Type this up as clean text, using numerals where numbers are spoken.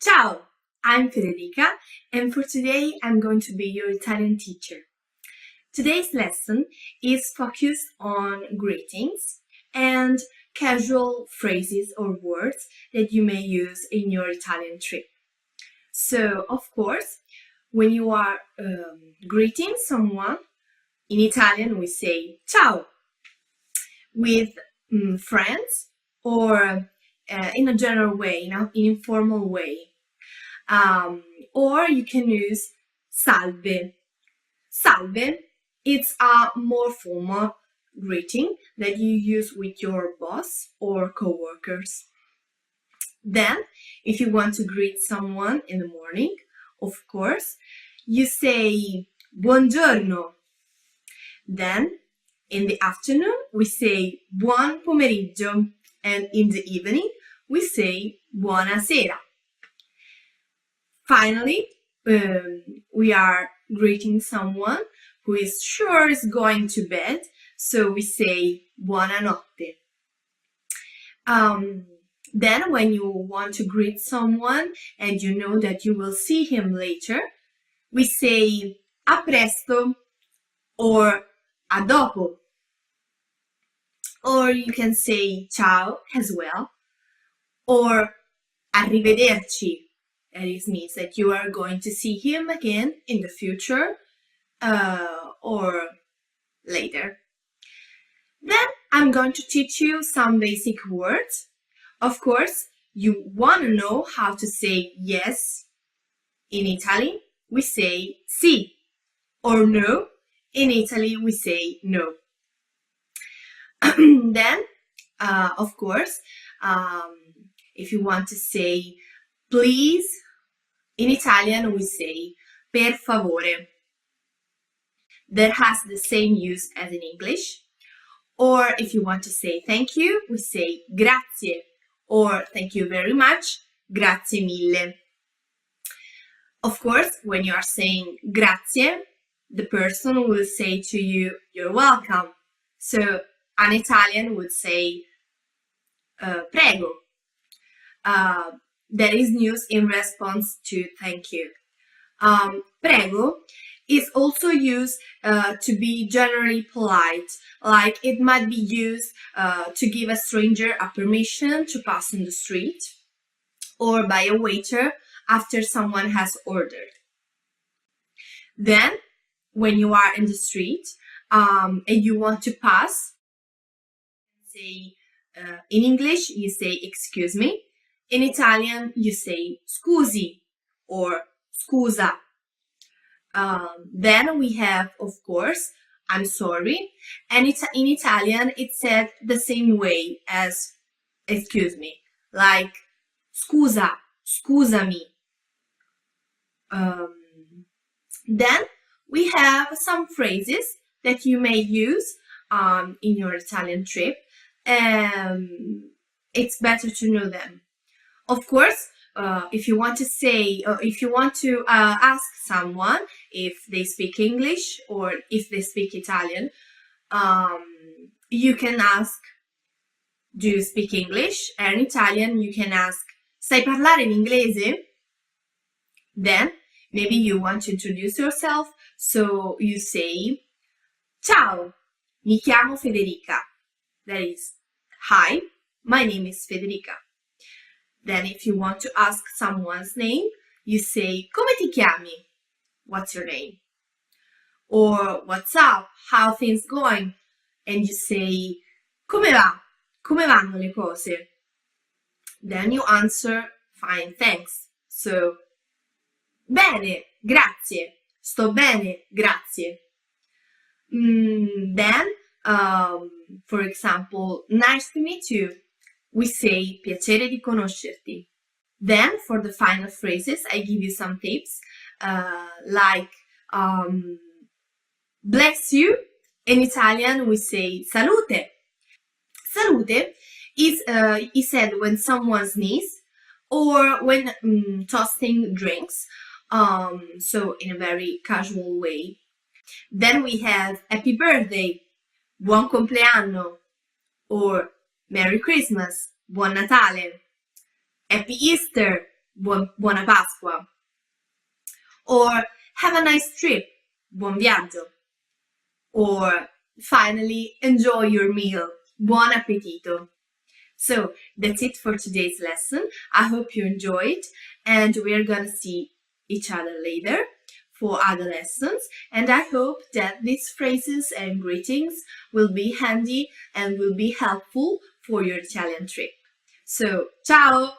Ciao, I'm Federica, and for today I'm going to be your Italian teacher. Today's lesson is focused on greetings and casual phrases or words that you may use in your Italian trip. So, of course, when you are greeting someone, in Italian we say ciao. With friends or in a general way, in an informal way. Or you can use salve. Salve, it's a more formal greeting that you use with your boss or co-workers. Then, if you want to greet someone in the morning, of course, you say buongiorno. Then, in the afternoon, we say buon pomeriggio, and in the evening, we say buonasera. Finally, we are greeting someone who is sure is going to bed, so we say buonanotte. Then when you want to greet someone and you know that you will see him later, we say a presto or a dopo. Or you can say ciao as well, or arrivederci. That means that you are going to see him again in the future or later. Then I'm going to teach you some basic words. Of course, you want to know how to say yes. In Italy, we say sì, or no. In Italy, we say no. Then, of course, if you want to say please, in Italian we say per favore. That has the same use as in English. Or if you want to say thank you, we say grazie, or thank you very much, grazie mille. Of course, when you are saying grazie, the person will say to you, you're welcome. So an Italian would say prego. That is used in response to thank you. Prego is also used to be generally polite, like it might be used to give a stranger a permission to pass in the street, or by a waiter after someone has ordered. Then, when you are in the street and you want to pass, say in English you say excuse me. In Italian, you say scusi or scusa. Then we have, of course, I'm sorry. And in Italian, it's said the same way as excuse me, like scusa, scusami. Then we have some phrases that you may use in your Italian trip. It's better to know them. Of course, if you want to say, if you want to ask someone if they speak English or if they speak Italian, you can ask, do you speak English? And in Italian, you can ask, sai parlare in inglese? Then, maybe you want to introduce yourself, so you say, ciao, mi chiamo Federica. That is, hi, my name is Federica. Then if you want to ask someone's name, you say, come ti chiami? What's your name? Or what's up? How things going? And you say, come va? Come vanno le cose? Then you answer, fine, thanks. So, bene, grazie. Sto bene, grazie. Then, for example, nice to meet you. We say piacere di conoscerti. Then, for the final phrases, I give you some tips, like bless you. In Italian, we say salute. Salute is said when someone sneezes or when toasting drinks, so in a very casual way. Then we have happy birthday, buon compleanno, or Merry Christmas, Buon Natale, Happy Easter, buona Pasqua. Or have a nice trip, buon viaggio. Or finally, enjoy your meal, buon appetito. So that's it for today's lesson. I hope you enjoyed, and we're gonna see each other later for other lessons. And I hope that these phrases and greetings will be handy and will be helpful for your Italian trip. So, ciao!